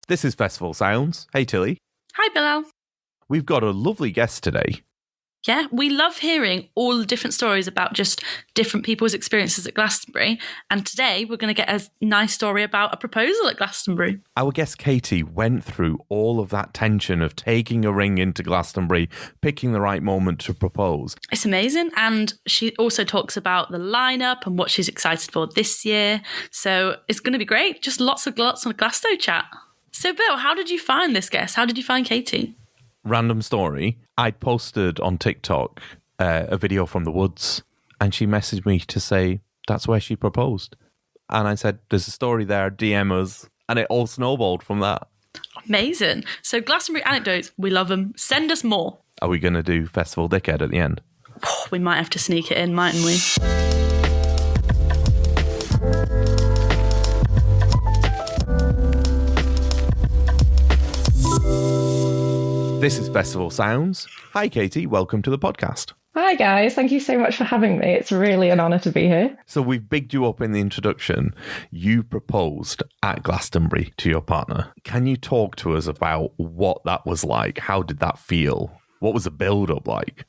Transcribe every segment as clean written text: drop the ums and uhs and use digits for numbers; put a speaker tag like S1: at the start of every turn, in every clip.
S1: This is Festival Sounds. Hey, Tilly.
S2: Hi, Bilal.
S1: We've got a lovely guest today.
S2: Yeah, we love hearing all the different stories about just different people's experiences at Glastonbury. And today we're going to get a nice story about a proposal at Glastonbury.
S1: Our guest Katie went through all of that tension of taking a ring into Glastonbury, picking the right moment to propose.
S2: It's amazing. And she also talks about the lineup and what she's excited for this year. So it's going to be great. Just lots of Glasto chat. So Bill, how did you find this guest? How did you find Katie?
S1: Random story. I posted on TikTok a video from the woods, and she messaged me to say that's where she proposed. And I said, there's a story there, DM us. And it all snowballed from that.
S2: Amazing. So Glastonbury anecdotes, we love them. Send us more.
S1: Are we going to do Festival Dickhead at the end?
S2: We might have to sneak it in, mightn't we?
S1: This is Festival Sounds. Hi, Katie. Welcome to the podcast.
S3: Hi, guys. Thank you so much for having me. It's really an honour to be here.
S1: So we've bigged you up in the introduction. You proposed at Glastonbury to your partner. Can you talk to us about what that was like? How did that feel? What was the build-up like?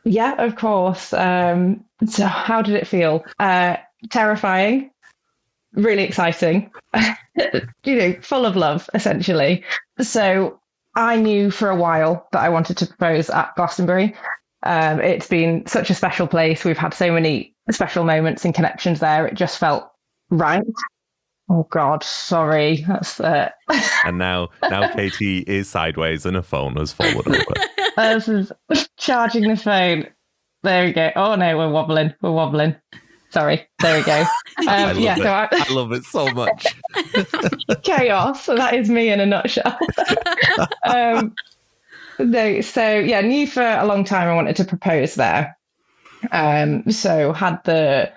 S3: Yeah, of course. So how did it feel? Terrifying. Really exciting. Full of love, essentially. So I knew for a while that I wanted to propose at Glastonbury. It's been such a special place. We've had so many special moments and connections there. It just felt right. Oh, God, sorry. That's
S1: And now Katie is sideways and her phone has fallen over.
S3: This is charging the phone. There we go. Oh, no, we're wobbling. Sorry. There we go.
S1: I love it so much.
S3: Chaos. So that is me in a nutshell. Knew for a long time I wanted to propose there. So had the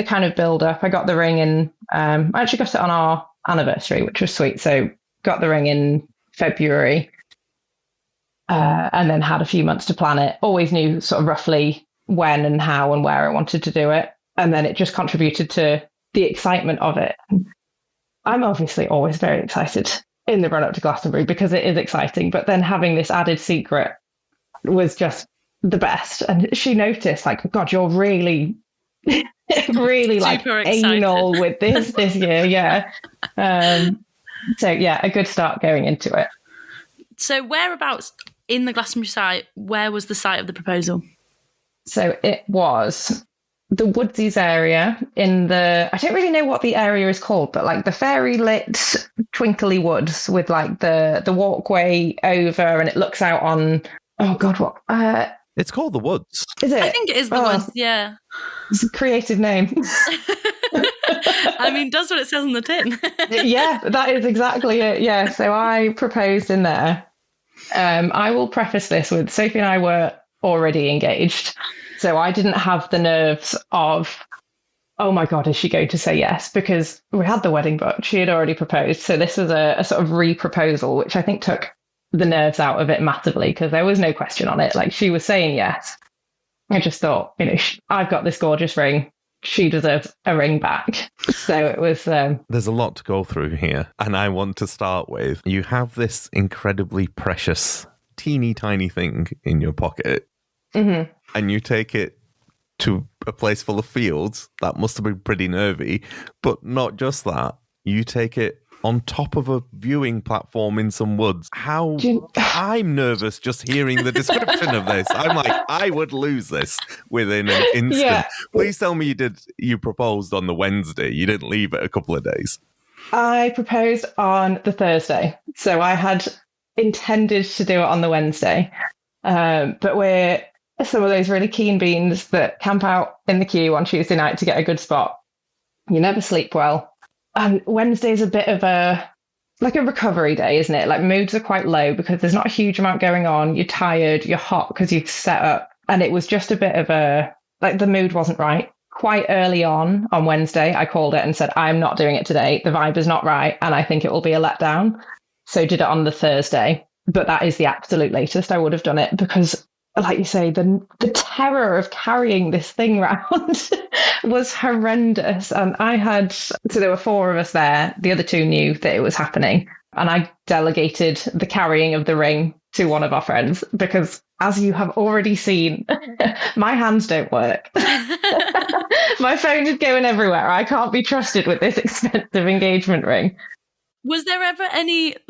S3: kind of build up. I got the ring in. I actually got it on our anniversary, which was sweet. So got the ring in February, and then had a few months to plan it. Always knew sort of roughly when and how and where I wanted to do it. And then it just contributed to the excitement of it. I'm obviously always very excited in the run up to Glastonbury because it is exciting. But then having this added secret was just the best. And she noticed, like, God, you're really, really like anal with this year. Yeah. A good start going into it.
S2: So whereabouts in the Glastonbury site, where was the site of the proposal?
S3: So it was the Woodisies area I don't really know what the area is called, but like the fairy lit twinkly woods with like the walkway over, and it looks out on, oh God, what?
S1: It's called the Woods.
S3: Is it?
S2: I think it is the Woods, yeah.
S3: It's a creative name.
S2: I mean, does what it says on the tin.
S3: Yeah, that is exactly it. Yeah, so I proposed in there. I will preface this with Sophie and I were already engaged. So I didn't have the nerves of, oh my God, is she going to say yes? Because we had the wedding booked. She had already proposed. So this was a sort of re-proposal, which I think took the nerves out of it massively because there was no question on it. Like, she was saying yes. I just thought, I've got this gorgeous ring. She deserves a ring back. So it was...
S1: There's a lot to go through here. And I want to start with, you have this incredibly precious, teeny tiny thing in your pocket.
S3: Mm-hmm.
S1: And you take it to a place full of fields. That must have been pretty nervy. But not just that. You take it on top of a viewing platform in some woods. I'm nervous just hearing the description of this. I'm like, I would lose this within an instant. Yeah. Please tell me you proposed on the Wednesday. You didn't leave it a couple of days.
S3: I proposed on the Thursday. So I had intended to do it on the Wednesday. But we're some of those really keen beans that camp out in the queue on Tuesday night to get a good spot. You never sleep well. And Wednesday's a bit of a recovery day, isn't it? Like, moods are quite low because there's not a huge amount going on. You're tired, you're hot because you've set up. And it was just a bit of the mood wasn't right. Quite early on Wednesday, I called it and said, I'm not doing it today. The vibe is not right. And I think it will be a letdown. So did it on the Thursday. But that is the absolute latest I would have done it because, like you say, the terror of carrying this thing around was horrendous. And so there were 4 of us there. The other 2 knew that it was happening. and I delegated the carrying of the ring to one of our friends because, as you have already seen, my hands don't work. My phone is going everywhere. I can't be trusted with this expensive engagement ring.
S2: Was there ever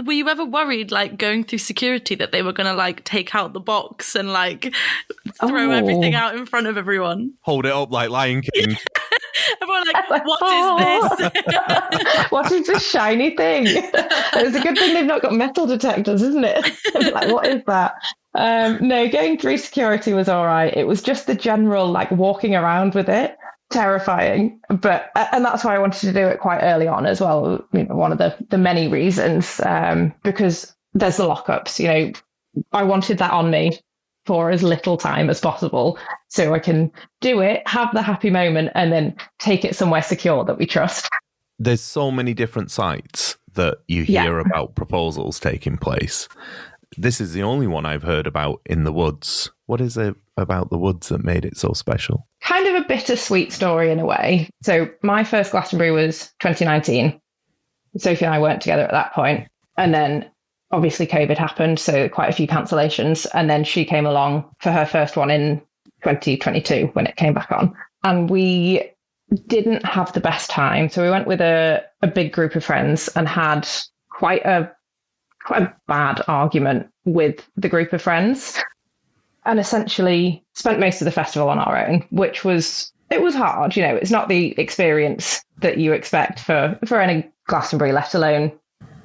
S2: were you ever worried, like, going through security that they were going to, like, take out the box and, like, throw everything out in front of everyone?
S1: Hold it up like Lion King.
S2: Everyone like, what is this?
S3: What is this shiny thing? It's a good thing they've not got metal detectors, isn't it? Like, what is that? No, going through security was all right. It was just the general, like, walking around with it. Terrifying, and that's why I wanted to do it quite early on as well. You know, one of the many reasons, because there's the lockups. You know, I wanted that on me for as little time as possible, so I can do it, have the happy moment, and then take it somewhere secure that we trust.
S1: There's so many different sites that you hear about proposals taking place. This is the only one I've heard about in the woods. What is it about the woods that made it so special?
S3: Kind of a bittersweet story in a way. So my first Glastonbury was 2019. Sophie and I weren't together at that point. And then obviously COVID happened, so quite a few cancellations. And then she came along for her first one in 2022 when it came back on. And we didn't have the best time. So we went with a big group of friends and had quite a bad argument with the group of friends, and essentially spent most of the festival on our own, which was hard. You know, it's not the experience that you expect for any Glastonbury, let alone,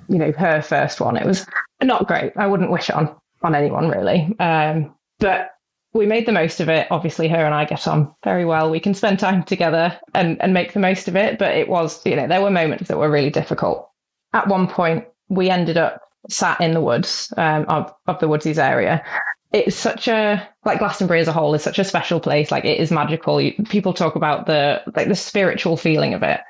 S3: you know, her first one. It was not great. I wouldn't wish it on anyone, really. But we made the most of it. Obviously, her and I get on very well. We can spend time together and make the most of it. But it was, you know, there were moments that were really difficult. At one point, we ended up sat in the woods of the Woodisies area. It's such a, like, Glastonbury as a whole is such a special place. Like, it is magical. People talk about the spiritual feeling of it.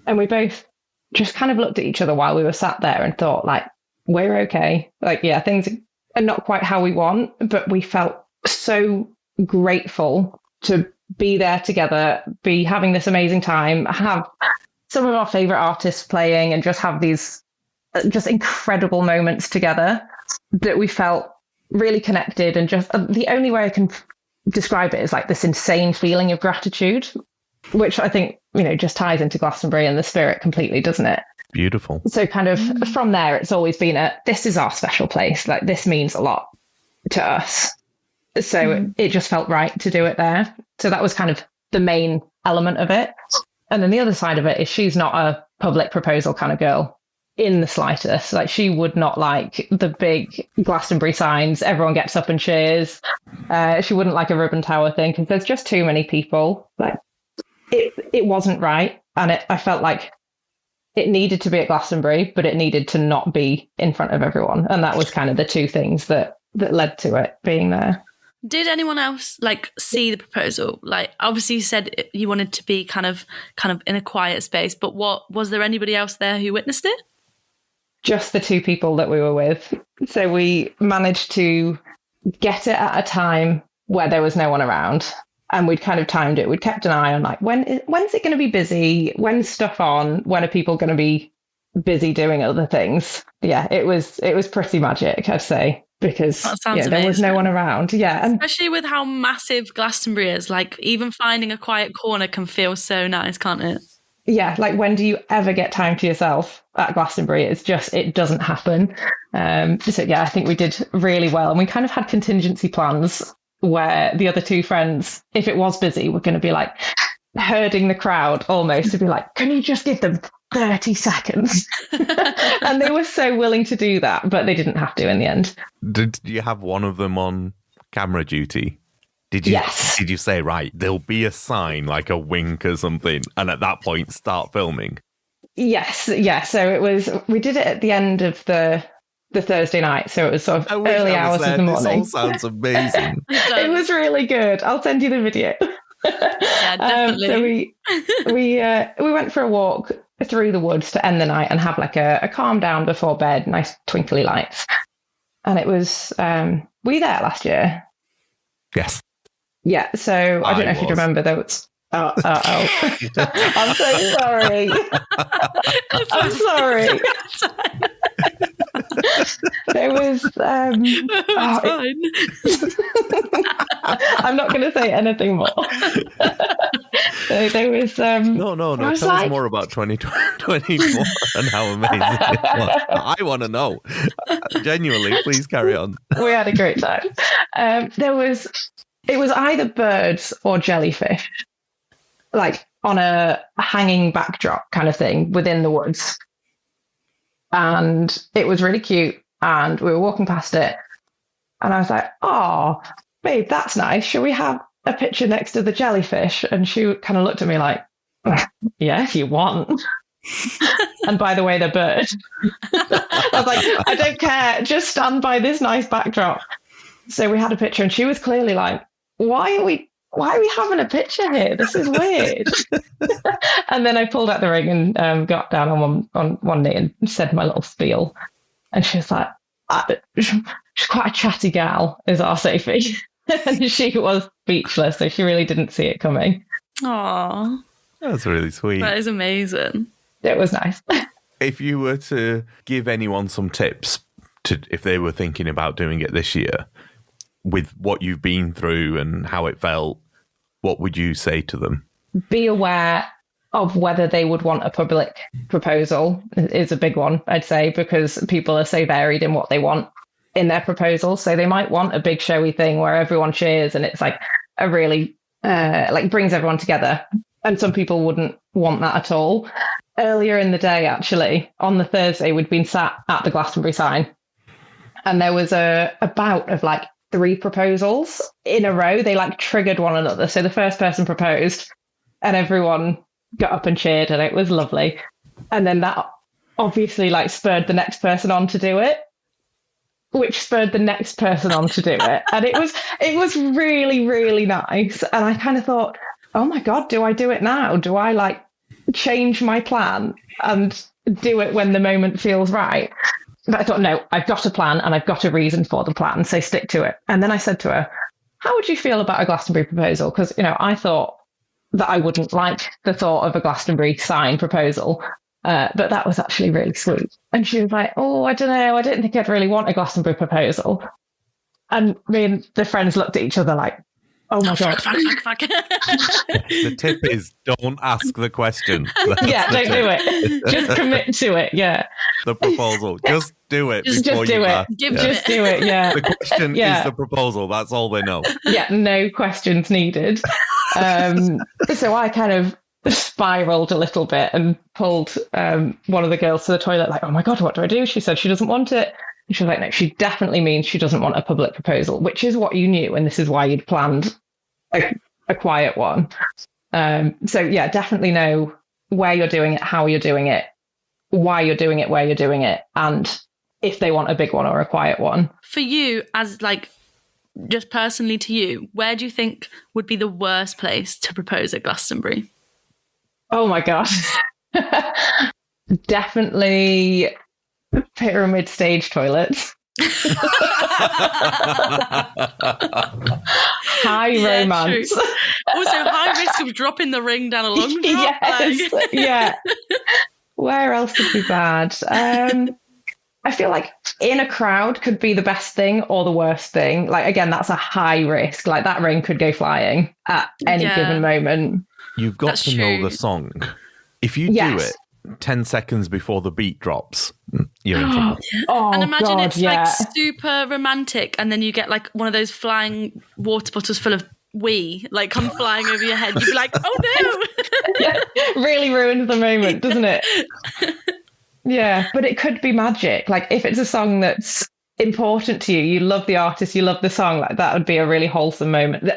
S3: And we both just kind of looked at each other while we were sat there and thought, like, we're okay. Like, yeah, things are not quite how we want, but we felt so grateful to be there together, be having this amazing time, have some of our favorite artists playing, and just have these just incredible moments together that we felt really connected. And just the only way I can describe it is like this insane feeling of gratitude, which I think, you know, just ties into Glastonbury and the spirit completely, doesn't it?
S1: Beautiful.
S3: So kind of from there, it's always been this is our special place. Like, this means a lot to us. So it just felt right to do it there. So that was kind of the main element of it. And then the other side of it is she's not a public proposal kind of girl in the slightest. Like, she would not like the big Glastonbury signs, everyone gets up and cheers. She wouldn't like a ribbon tower thing because there's just too many people. Like, it wasn't right. And I felt like it needed to be at Glastonbury, but it needed to not be in front of everyone. And that was kind of the two things that led to it being there.
S2: Did anyone else, like, see the proposal? Like, obviously you said you wanted to be kind of in a quiet space, but was there anybody else there who witnessed it?
S3: Just the two people that we were with. So we managed to get it at a time where there was no one around, and we'd kind of timed it. We'd kept an eye on, like, when's it going to be busy? When's stuff on? When are people going to be busy doing other things? Yeah, it was pretty magic, I'd say, because there was no one around. Yeah, and
S2: especially with how massive Glastonbury is, like, even finding a quiet corner can feel so nice, can't it?
S3: Yeah, like, when do you ever get time to yourself at Glastonbury? It doesn't happen. So yeah, I think we did really well. And we kind of had contingency plans where the other two friends, if it was busy, were going to be like herding the crowd almost to be like, can you just give them 30 seconds? And they were so willing to do that, but they didn't have to in the end.
S1: Did you have one of them on camera duty?
S3: Yes.
S1: Did you say, right, there'll be a sign, like a wink or something, and at that point start filming?
S3: Yes, yeah. So we did it at the end of the Thursday night, so it was sort of early hours of the morning.
S1: This all sounds amazing.
S3: It was really good. I'll send you the video.
S2: Yeah, definitely.
S3: So we went for a walk through the woods to end the night and have like a calm down before bed, nice twinkly lights. And it was, were you there last year?
S1: Yes.
S3: Yeah, so I don't know if you remember, Oh. I'm so sorry. I'm sorry. There was
S2: Fine.
S3: I'm not going to say anything more. So there was
S1: No. Tell us more about 2024 and how amazing it was. I want to know. Genuinely, please carry on.
S3: We had a great time. It was either birds or jellyfish, like on a hanging backdrop kind of thing within the woods. And it was really cute. And we were walking past it. And I was like, oh, babe, that's nice. Shall we have a picture next to the jellyfish? And she kind of looked at me like, yeah, if you want. And by the way, they're bird. I was like, I don't care. Just stand by this nice backdrop. So we had a picture and she was clearly like, why are we having a picture here? This is weird. And then I pulled out the ring and got down on one knee and said my little spiel. And she was like, she's quite a chatty gal, is our Sophie. And she was speechless, so she really didn't see it coming.
S2: Aww.
S1: That's really sweet.
S2: That is amazing.
S3: It was nice.
S1: If you were to give anyone some tips if they were thinking about doing it this year, with what you've been through and how it felt, what would you say to them? Be
S3: aware of whether they would want a public proposal is a big one, I'd say, because people are so varied in what they want in their proposal. So they might want a big showy thing where everyone cheers and it's like a really brings everyone together. And some people wouldn't want that at all. Earlier in the day, actually, on the Thursday, we'd been sat at the Glastonbury sign and there was a bout of 3 proposals in a row. They triggered one another. So the first person proposed and everyone got up and cheered and it was lovely. And then that obviously spurred the next person on to do it, which spurred the next person on to do it. And it was really, really nice. And I kind of thought, oh my God, do I do it now? Do I change my plan and do it when the moment feels right? But I thought, no, I've got a plan and I've got a reason for the plan, so stick to it. And then I said to her, how would you feel about a Glastonbury proposal? Because, I thought that I wouldn't like the thought of a Glastonbury sign proposal, but that was actually really sweet. And she was like, oh, I don't know, I didn't think I'd really want a Glastonbury proposal. And me and the friends looked at each other like, oh my God.
S2: Fuck.
S1: The tip is don't ask the question.
S3: Yeah, don't do it. Just commit to it. Yeah.
S1: The proposal. Just do it.
S3: Just do it. Just do it. Yeah.
S1: The question is the proposal. That's all they know.
S3: Yeah. No questions needed. So I kind of spiraled a little bit and pulled one of the girls to the toilet like, oh my God, what do I do? She said she doesn't want it. And she was like, no, she definitely means she doesn't want a public proposal, which is what you knew. And this is why you'd planned a quiet one. So yeah, definitely know where you're doing it, how you're doing it, why you're doing it, where you're doing it, and if they want a big one or a quiet one.
S2: For you, as just personally to you, where do you think would be the worst place to propose at Glastonbury?
S3: Oh my gosh. Definitely pyramid stage toilets. High romance.
S2: True. Also, high risk of dropping the ring down a long drop.
S3: Yes, yeah. Where else would be bad? I feel like in a crowd could be the best thing or the worst thing. Again, that's a high risk. That ring could go flying at any given moment.
S1: You've got to know the song. If you do it 10 seconds before the beat drops, you're in trouble.
S3: Oh,
S2: and imagine
S3: God,
S2: it's super romantic and then you get one of those flying water bottles full of wee come flying over your head. You'd be like, oh no.
S3: Yeah, really ruins the moment, doesn't it? Yeah, but it could be magic. If it's a song that's important to you, you love the artist, you love the song, that would be a really wholesome moment.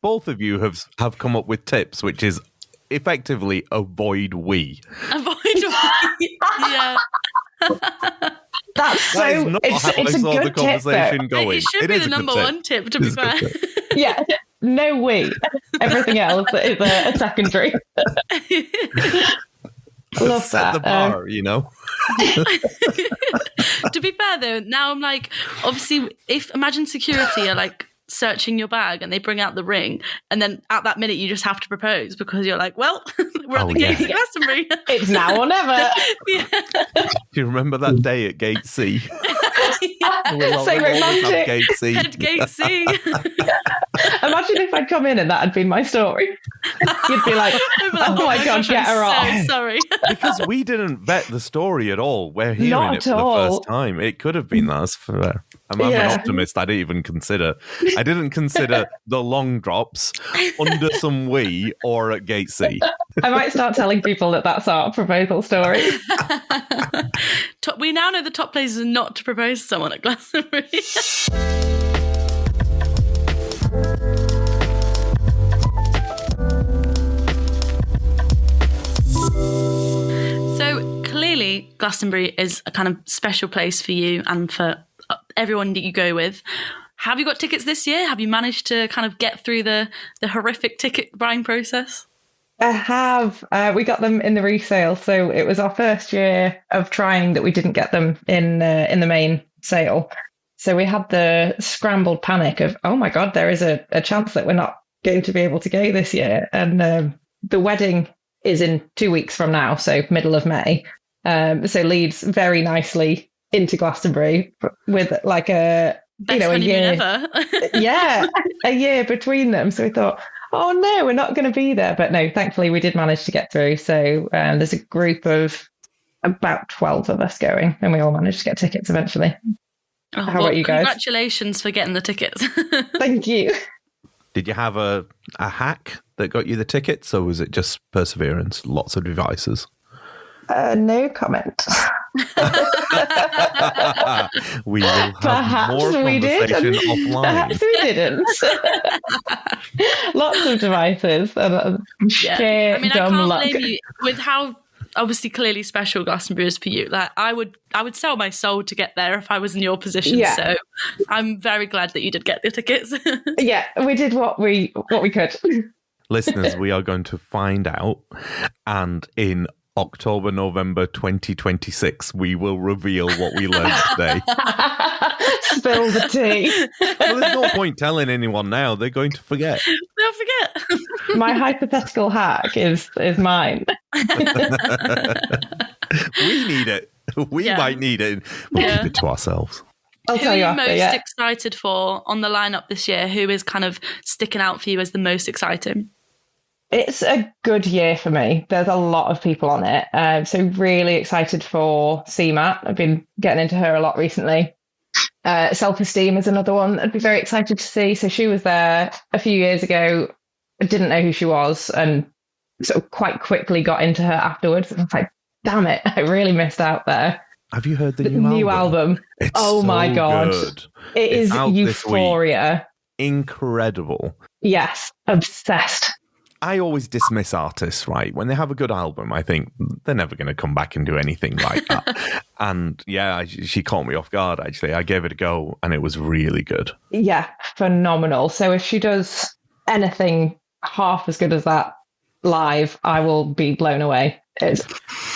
S1: Both of you have come up with tips, which is effectively avoid we.
S2: Avoid we. Yeah.
S3: That's so.
S1: That is not
S3: it's
S1: how I
S3: a
S1: saw
S3: good
S1: the conversation
S3: tip,
S1: going.
S2: It should be the number one tip, to be fair.
S3: Yeah, no we. Everything else is a secondary. Love
S1: Set
S3: that.
S1: the bar,
S2: To be fair though, now I'm obviously, if imagine security are searching your bag and they bring out the ring, and then at that minute you just have to propose because you're like, well, we're at the gates of Glastonbury.
S3: It's now or never.
S1: Do you remember that day at Gate C?
S3: So romantic.
S1: Gate C.
S2: Head Gate C.
S3: Imagine if I'd come in and that had been my story. You'd be like, oh my God, get her off.
S2: So sorry.
S1: Because we didn't vet the story at all. We're hearing
S3: Not
S1: it for
S3: at
S1: the
S3: all.
S1: first time. It could have been that. I'm an optimist. I didn't even consider. I didn't consider the long drops under some wee or at Gate C.
S3: I might start telling people that that's our proposal story.
S2: We now know the top places not to propose to someone at Glastonbury. So clearly Glastonbury is a kind of special place for you and for everyone that you go with. Have you got tickets this year? Have you managed to kind of get through the horrific ticket buying process?
S3: I have. We got them in the resale, so it was our first year of trying that we didn't get them in the main sale. So we had the scrambled panic of, oh my God, there is a chance that we're not going to be able to go this year. And the wedding is in 2 weeks from now, so middle of May. So leads very nicely into Glastonbury with like a year. Yeah, a year between them. So we thought, oh no, we're not going to be there. But no, thankfully we did manage to get through. So there's a group of about 12 of us going, and we all managed to get tickets eventually. How about you guys?
S2: Congratulations for getting the tickets.
S3: Thank you.
S1: Did you have a hack that got you the tickets, or was it just perseverance? Lots of devices.
S3: No comment.
S1: We will have
S3: Perhaps
S1: more conversation offline.
S3: Perhaps we didn't. Lots of devices. Sheer
S2: I mean,
S3: dumb
S2: I can't
S3: luck.
S2: blame you with how obviously clearly special Glastonbury is for you. Like I would sell my soul to get there if I was in your position.
S3: Yeah.
S2: So I'm very glad that you did get the tickets.
S3: Yeah, we did what we could.
S1: Listeners, we are going to find out, and in October, November 2026, we will reveal what we learned today.
S3: Spill the tea.
S1: Well, there's no point telling anyone now. They're going to forget.
S2: They'll forget.
S3: My hypothetical hack is mine.
S1: We need it. We might need it. We'll keep it to ourselves.
S3: I'll
S2: Who
S3: tell
S2: are
S3: you
S2: you
S3: after,
S2: most excited for on the lineup this year? Who is kind of sticking out for you as the most exciting?
S3: It's a good year for me. There's a lot of people on it. So really excited for CMAT. I've been getting into her a lot recently. Self-Esteem is another one I'd be very excited to see. So she was there a few years ago. I didn't know who she was and sort of quite quickly got into her afterwards. And I was like, damn it, I really missed out there.
S1: Have you heard the new
S3: album?
S1: It's
S3: oh
S1: so
S3: my God.
S1: Good.
S3: It is euphoria.
S1: Incredible.
S3: Yes, obsessed.
S1: I always dismiss artists, right? When they have a good album, I think they're never going to come back and do anything like that. And yeah, she caught me off guard, actually. I gave it a go and it was really good.
S3: Yeah, phenomenal. So if she does anything half as good as that live, I will be blown away. It's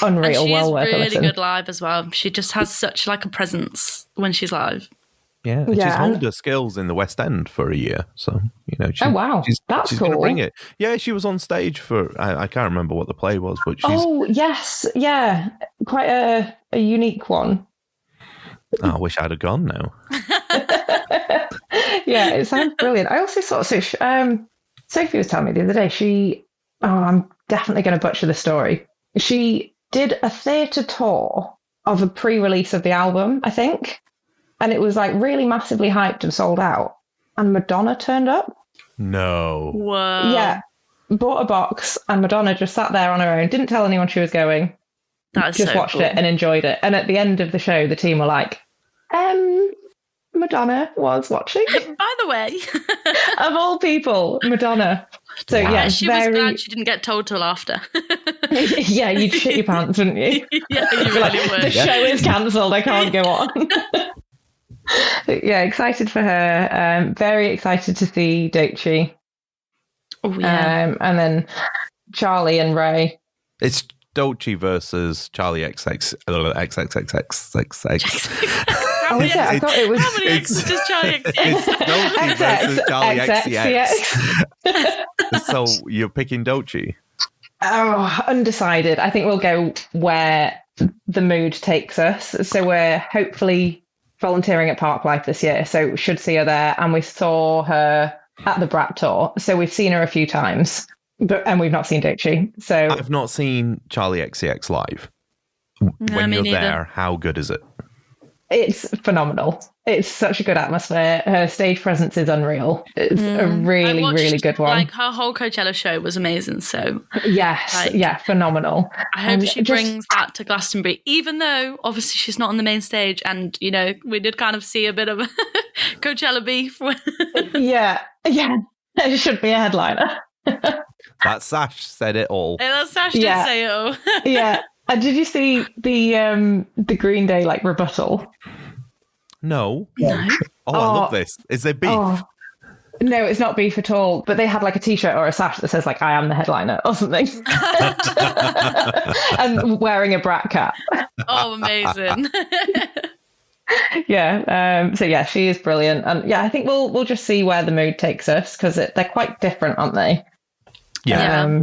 S3: unreal.
S2: And she
S3: well
S2: is
S3: worth a
S2: really
S3: listen.
S2: good live as well. She just has such like a presence when she's live.
S1: Yeah, and she's honed her skills in the West End for a year. So, she's
S3: that's
S1: going to
S3: cool.
S1: bring it. Yeah, she was on stage for, I can't remember what the play was, but she's...
S3: Oh, yes. Yeah. Quite a unique one.
S1: I wish I'd have gone now.
S3: Yeah, it sounds brilliant. I also saw, Sophie was telling me the other day, I'm definitely going to butcher the story. She did a theatre tour of a pre-release of the album, I think. And it was like really massively hyped and sold out. And Madonna turned up.
S1: No.
S2: Whoa.
S3: Yeah. Bought a box and Madonna just sat there on her own. Didn't tell anyone she was going.
S2: That's
S3: just
S2: so
S3: watched
S2: cool.
S3: it and enjoyed it. And at the end of the show, the team were like, Madonna was watching.
S2: By the way.
S3: Of all people, Madonna. So yeah,
S2: she was glad she didn't get told till after.
S3: Yeah, you'd shit your pants, wouldn't you?
S2: Yeah, you really would.
S3: The show is cancelled. I can't go on. Yeah, excited for her. Very excited to see Doechii.
S2: Oh yeah.
S3: And then Charlie and Ray.
S1: It's Doechii versus Charlie XXXXXXXX.
S2: How many
S3: I thought it was.
S2: How many X's does Charlie XCX?
S1: It's Dochi versus Charlie
S3: XXX.
S1: So you're picking Dochi?
S3: Oh, undecided. I think we'll go where the mood takes us. So we're hopefully volunteering at Parklife this year. So we should see her there. And we saw her at the Brat Tour. So we've seen her a few times, and we've not seen Dochi. So
S1: I've not seen Charlie XCX live. When you're there, how good is it?
S3: It's phenomenal. It's such a good atmosphere. Her stage presence is unreal. It's a really, really good one.
S2: Like her whole Coachella show was amazing. So
S3: yes, phenomenal.
S2: I hope she brings that to Glastonbury, even though obviously she's not on the main stage, and we did kind of see a bit of a Coachella beef.
S3: yeah, it should be a headliner.
S1: That Sash said it all.
S2: That Sash did say it all.
S3: Yeah. And did you see the Green Day rebuttal?
S1: No. I love this. Is there beef?
S3: No, it's not beef at all. But they had a T-shirt or a sash that says I am the headliner or something, and wearing a Brat cap.
S2: Oh, amazing!
S3: Yeah. So yeah, she is brilliant, and yeah, I think we'll just see where the mood takes us because they're quite different, aren't they?
S1: Yeah.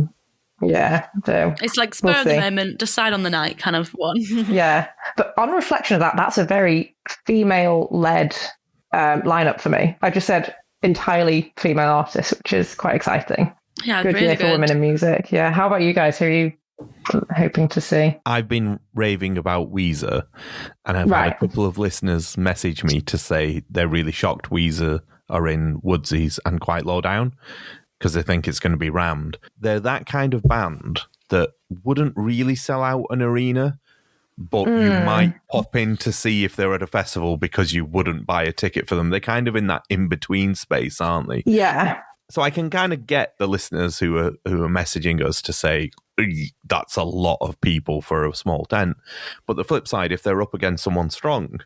S3: Yeah, so
S2: it's spur of the moment, decide on the night kind of one.
S3: Yeah, but on reflection of that, that's a very female-led lineup for me. I just said entirely female artists, which is quite exciting.
S2: Yeah,
S3: good
S2: really
S3: year for women in music. Yeah, how about you guys? Who are you hoping to see?
S1: I've been raving about Weezer, and I've had a couple of listeners message me to say they're really shocked Weezer are in Woodisies and Quite Low Down, because they think it's going to be rammed. They're that kind of band that wouldn't really sell out an arena, but you might pop in to see if they're at a festival because you wouldn't buy a ticket for them. They're kind of in that in-between space, aren't they?
S3: Yeah.
S1: So I can kind of get the listeners who are messaging us to say, that's a lot of people for a small tent. But the flip side, if they're up against someone strong,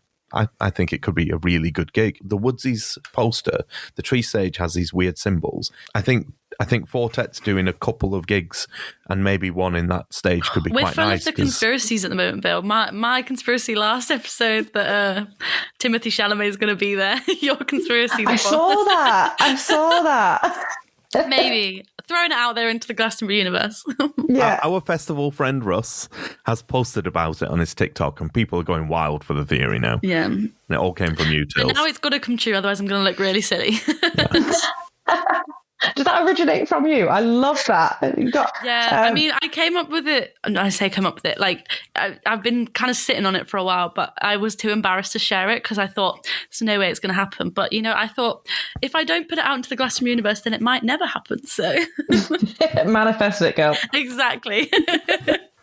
S1: I think it could be a really good gig. The Woodsies poster, the tree stage has these weird symbols. I think Fortet's doing a couple of gigs, and maybe one in that stage could be quite nice.
S2: We're full of the conspiracies at the moment, Bill. My conspiracy last episode that Timothée Chalamet is going to be there. Your conspiracy.
S3: I saw that.
S2: Maybe throwing it out there into the Glastonbury universe.
S3: Yeah,
S1: our festival friend Russ has posted about it on his TikTok, and people are going wild for the theory now.
S2: Yeah,
S1: and it all came from you, Tills.
S2: But now it's got to come true, otherwise I'm going to look really silly.
S3: Did that originate from you? I love that.
S2: I mean, I came up with it. I say come up with it. I've been kind of sitting on it for a while, but I was too embarrassed to share it because I thought there's no way it's going to happen. But I thought if I don't put it out into the Glastonbury universe, then it might never happen. So
S3: manifest it, girl.
S2: Exactly.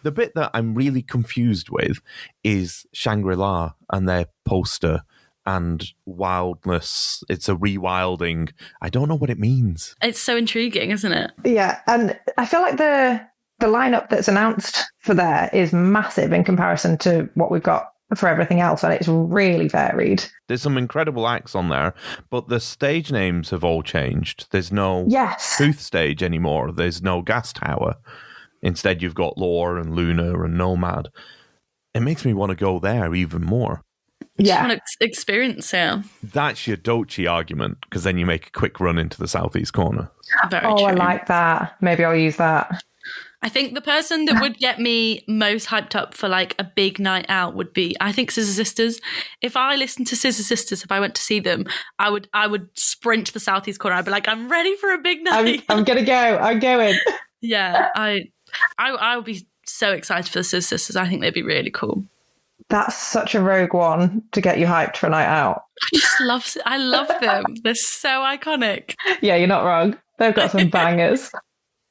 S1: The bit that I'm really confused with is Shangri-La and their poster. And wildness, it's a rewilding. I don't know what it means.
S2: It's so intriguing, isn't it?
S3: Yeah, and I feel like the lineup that's announced for there is massive in comparison to what we've got for everything else, and it's really varied.
S1: There's some incredible acts on there, but the stage names have all changed. There's no Truth Stage anymore. There's no Gas Tower. Instead, you've got Lore and Luna and Nomad. It makes me want to go there even more.
S3: Yeah.
S2: Just want to experience it.
S1: That's your Dochi argument, because then you make a quick run into the southeast corner.
S2: Very true.
S3: I like that. Maybe I'll use that.
S2: I think the person that would get me most hyped up for a big night out would be, I think, Scissor Sisters. If I listened to Scissor Sisters, if I went to see them, I would sprint to the southeast corner. I'd be like, I'm ready for a big night.
S3: I'm gonna go. I'm going.
S2: Yeah, I would be so excited for the Scissor Sisters. I think they'd be really cool.
S3: That's such a rogue one to get you hyped for a night out.
S2: I love them. They're so iconic.
S3: Yeah, you're not wrong. They've got some bangers.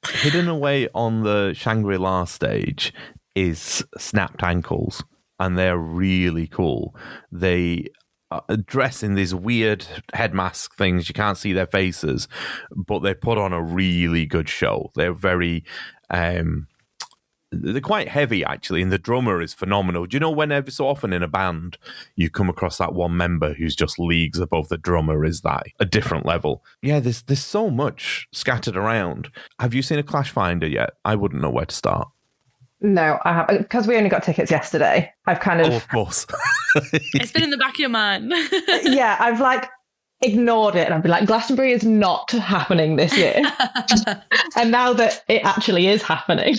S1: Hidden away on the Shangri-La stage is Snapped Ankles, and they're really cool. They dress in these weird head mask things. You can't see their faces, but they put on a really good show. They're very... they're quite heavy, actually, and the drummer is phenomenal. Do you know when every so often in a band you come across that one member who's just leagues above the drummer? Is that a different level? Yeah, there's so much scattered around. Have you seen a Clash Finder yet? I wouldn't know where to start.
S3: No, I haven't, because we only got tickets yesterday. I've kind
S1: Oh, of course.
S2: It's been in the back of your mind.
S3: yeah, I've like ignored it, and I've been like, Glastonbury is not happening this year. And now that it actually is happening,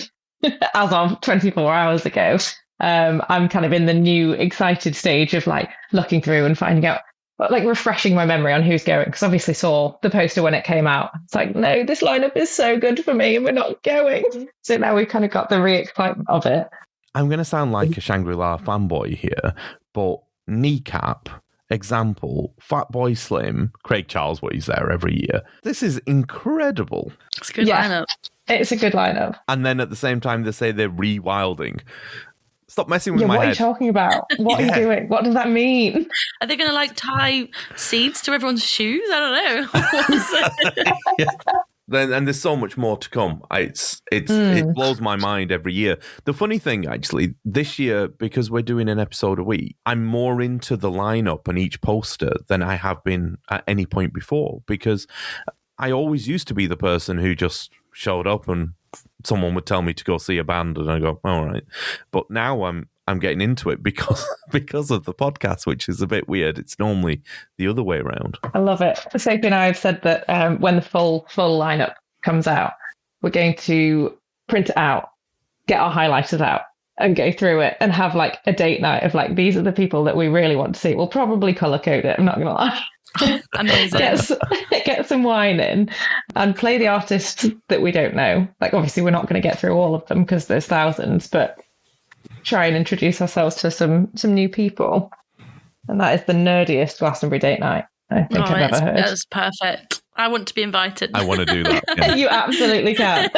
S3: as of 24 hours ago, I'm kind of in the new excited stage of like looking through and finding out, like refreshing my memory on who's going, because obviously saw the poster when it came out. It's like, no, this lineup is so good for me and we're not going. So now we've kind of got the re-excitement of it.
S1: I'm going to sound like a Shangri-La fanboy here, but Kneecap, Example, Fatboy Slim, Craig Charlesworthy's there every year. This is incredible.
S2: It's a good lineup.
S3: It's a good lineup.
S1: And then at the same time, they say they're rewilding. Stop messing with my
S3: what
S1: head.
S3: What are you talking about? What are you doing? What does that mean?
S2: Are they going to like tie seeds to everyone's shoes? I don't know.
S1: Then and there's so much more to come. It blows my mind every year. The funny thing, actually, this year, because we're doing an episode a week, I'm more into the lineup and each poster than I have been at any point before, because I always used to be the person who just showed up and someone would tell me to go see a band and I go, all right. But now I'm getting into it because of the podcast, which is a bit weird. It's normally the other way around.
S3: I love it. Sophie and I have said that when the full lineup comes out, we're going to print it out, get our highlighters out and go through it and have like a date night of like, these are the people that we really want to see. We'll probably colour code it, I'm not going to lie.
S2: Amazing.
S3: Get some wine in and play the artists that we don't know. Like, obviously, we're not going to get through all of them because there's thousands, but try and introduce ourselves to some new people. And that is the nerdiest Glastonbury date night I think I've ever heard.
S2: That's perfect. I want to be invited.
S1: I want to do that. Yeah.
S3: You absolutely can.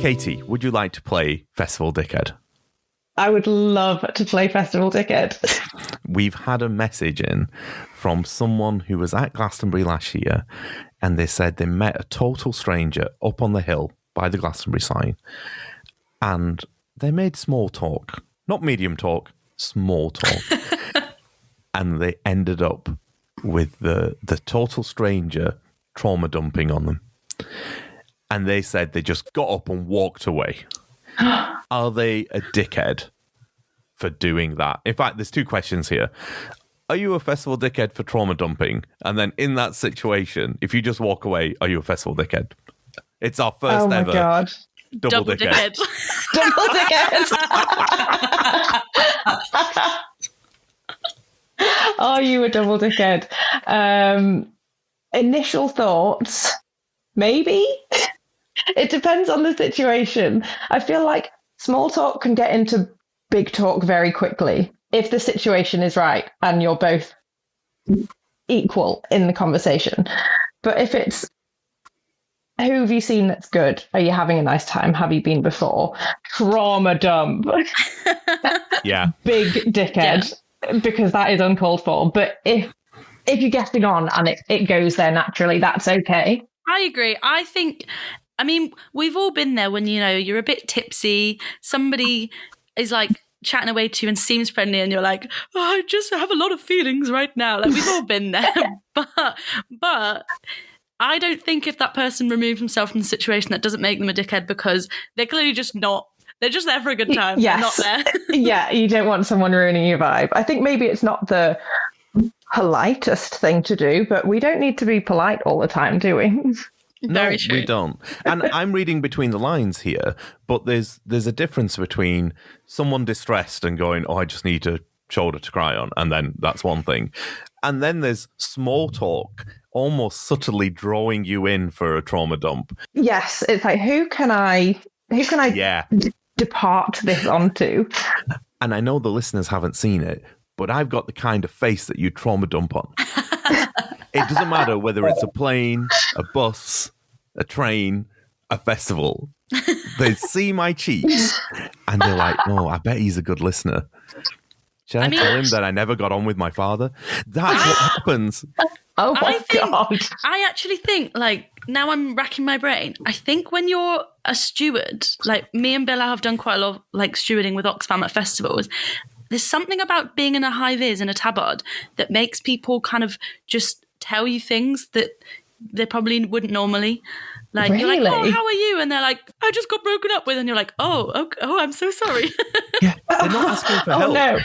S1: Katie, would you like to play Festival Dickhead?
S3: I would love to play Festival Dickhead.
S1: We've had a message in from someone who was at Glastonbury last year, and they said they met a total stranger up on the hill by the Glastonbury sign, and they made small talk. Not medium talk, small talk. And they ended up with the total stranger trauma dumping on them. And they said they just got up and walked away. Are they a dickhead for doing that? In fact, there's two questions here. Are you a festival dickhead for trauma dumping? And then in that situation, if you just walk away, are you a festival dickhead? It's our first ever
S3: God.
S1: double dickhead.
S3: Double dickhead. Are you a double dickhead? Initial thoughts, maybe. It depends on the situation. I feel like small talk can get into big talk very quickly if the situation is right and you're both equal in the conversation. But if it's, who have you seen that's good? Are you having a nice time? Have you been before? Trauma dump.
S1: Yeah.
S3: Big dickhead. Yeah. Because that is uncalled for. But if you're getting on and it goes there naturally, that's okay.
S2: I agree. I mean, we've all been there when, you're a bit tipsy, somebody is like chatting away to you and seems friendly and you're like, oh, I just have a lot of feelings right now. Like, we've all been there. But I don't think if that person removes himself from the situation, that doesn't make them a dickhead, because they're clearly just not. They're just there for a good time.
S3: Yes.
S2: They're not there.
S3: Yeah, you don't want someone ruining your vibe. I think maybe it's not the politest thing to do, but we don't need to be polite all the time, do we?
S2: Very true.
S1: We don't. And I'm reading between the lines here, but there's a difference between someone distressed and going, oh, I just need a shoulder to cry on, and then that's one thing. And then there's small talk, almost subtly drawing you in for a trauma dump.
S3: Yes, it's like, who can I depart this onto?
S1: And I know the listeners haven't seen it, but I've got the kind of face that you trauma dump on. It doesn't matter whether it's a plane, a bus, a train, a festival. They see my cheeks and they're like, oh, I bet he's a good listener. Should I tell him that I never got on with my father? That's what happens.
S3: Oh my God.
S2: I actually think, like, now I'm racking my brain. I think when you're a steward, like me and Bella have done quite a lot of like stewarding with Oxfam at festivals. there's something about being in a high vis and a tabard that makes people kind of just tell you things that they probably wouldn't normally. Like, you're like, oh, how are you? And they're like, I just got broken up with. And you're like, oh, okay, oh, I'm so sorry.
S1: Yeah, they're not asking for help.
S3: No.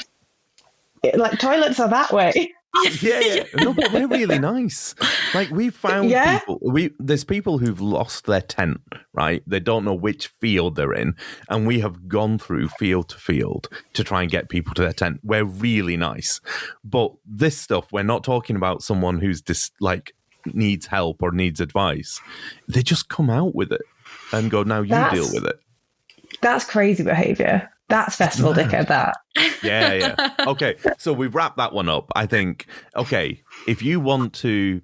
S3: Like, toilets are that way.
S1: Yeah. No, but we're really nice. Like, we've found people. There's people who've lost their tent, right? They don't know which field they're in. And we have gone through field to field to try and get people to their tent. We're really nice. But this stuff, we're not talking about someone who's needs help or needs advice. They just come out with it and go, now you deal with it.
S3: That's crazy behavior. That's festival dickhead, that.
S1: Yeah. Okay, so we've wrapped that one up. I think, okay, if you want to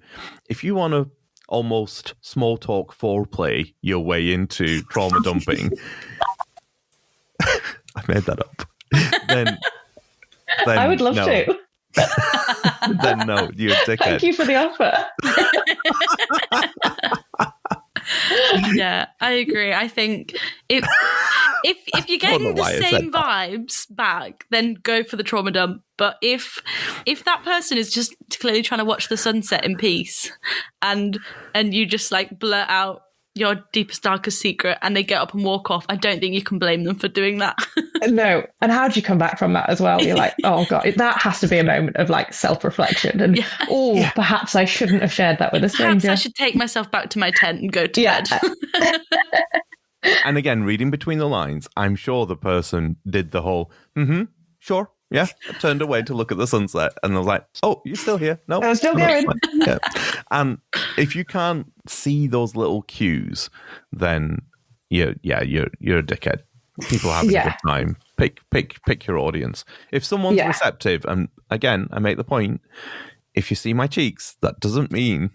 S1: almost small talk foreplay your way into trauma dumping, I made that up. Then
S3: I would love to.
S1: Then no, you're a dickhead.
S3: Thank you for the offer.
S2: Yeah, I agree. I think if you're getting the same vibes back, then go for the trauma dump. But if that person is just clearly trying to watch the sunset in peace, and you just like blurt out your deepest, darkest secret, and they get up and walk off, I don't think you can blame them for doing that.
S3: No. And how do you come back from that as well? You're like, oh God, that has to be a moment of like self-reflection. And perhaps I shouldn't have shared that with a stranger.
S2: Perhaps I should take myself back to my tent and go to bed.
S1: And again, reading between the lines, I'm sure the person did the whole, sure, yeah. I turned away to look at the sunset, and I was like, oh, you're still here? No,
S3: I was still going.
S1: Yeah. And if you can't see those little cues, then you're a dickhead. People are having a good time. Pick your audience. If someone's receptive, and again, I make the point, if you see my cheeks, that doesn't mean,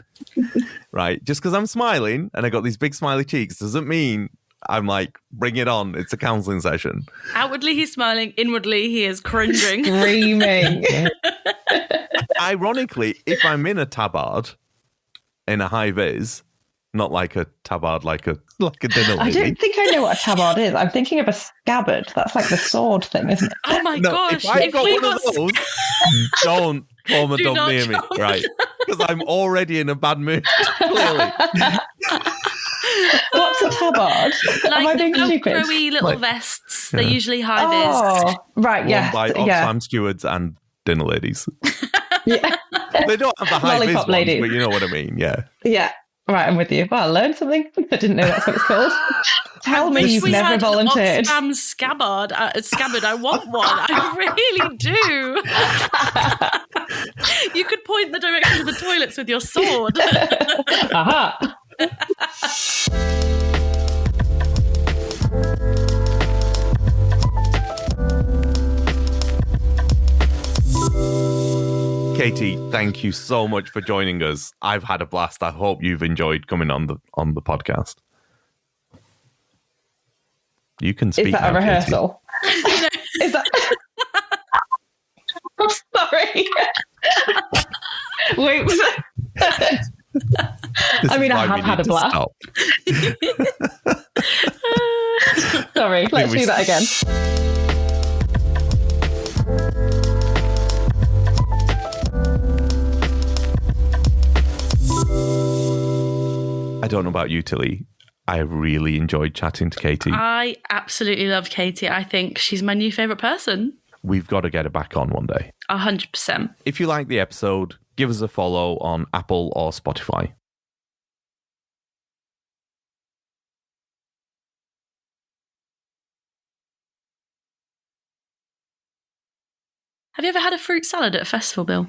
S1: right? Just because I'm smiling and I got these big smiley cheeks doesn't mean I'm like, bring it on. It's a counselling session.
S2: Outwardly, he's smiling. Inwardly, he is cringing.
S3: Screaming.
S1: Ironically, if I'm in a tabard, in a high vis, not like a tabard, like a dinner lady.
S3: I don't think I know what a tabard is. I'm thinking of a scabbard. That's like the sword thing, isn't it?
S2: Oh my gosh.
S1: If I've got one of those, don't trauma dump near me, right? Because I'm already in a bad mood, clearly.
S3: What's a tabard?
S2: Like
S3: Am I being
S2: the
S3: stupid?
S2: velcro-y little vests. They're usually high vis.
S3: Oh, right,
S1: Worn by Oxfam stewards and dinner ladies.
S3: Yeah.
S1: They don't have the high vis
S3: Lollipop
S1: ones,
S3: ladies.
S1: but you know what I mean, yeah.
S3: Yeah. Right, I'm with you. Well, I learned something. I didn't know that's what it's called. Tell me you've never volunteered.
S2: Oxfam scabbard. I want one. I really do. You could point the direction of the toilets with your sword.
S3: Aha.
S1: Katie, thank you so much for joining us. I've had a blast. I hope you've enjoyed coming on the podcast. You can speak.
S3: Is that
S1: now,
S3: a rehearsal? Is that? I'm sorry. Wait, was it? I mean, I have had a blast. Sorry, let's do that again.
S1: I don't know about you, Tilly. I really enjoyed chatting to Katie.
S2: I absolutely love Katie. I think she's my new favourite person.
S1: We've got to get her back on one day.
S2: 100%.
S1: If you like the episode, give us a follow on Apple or Spotify.
S2: Have you ever had a fruit salad at a festival, Bill?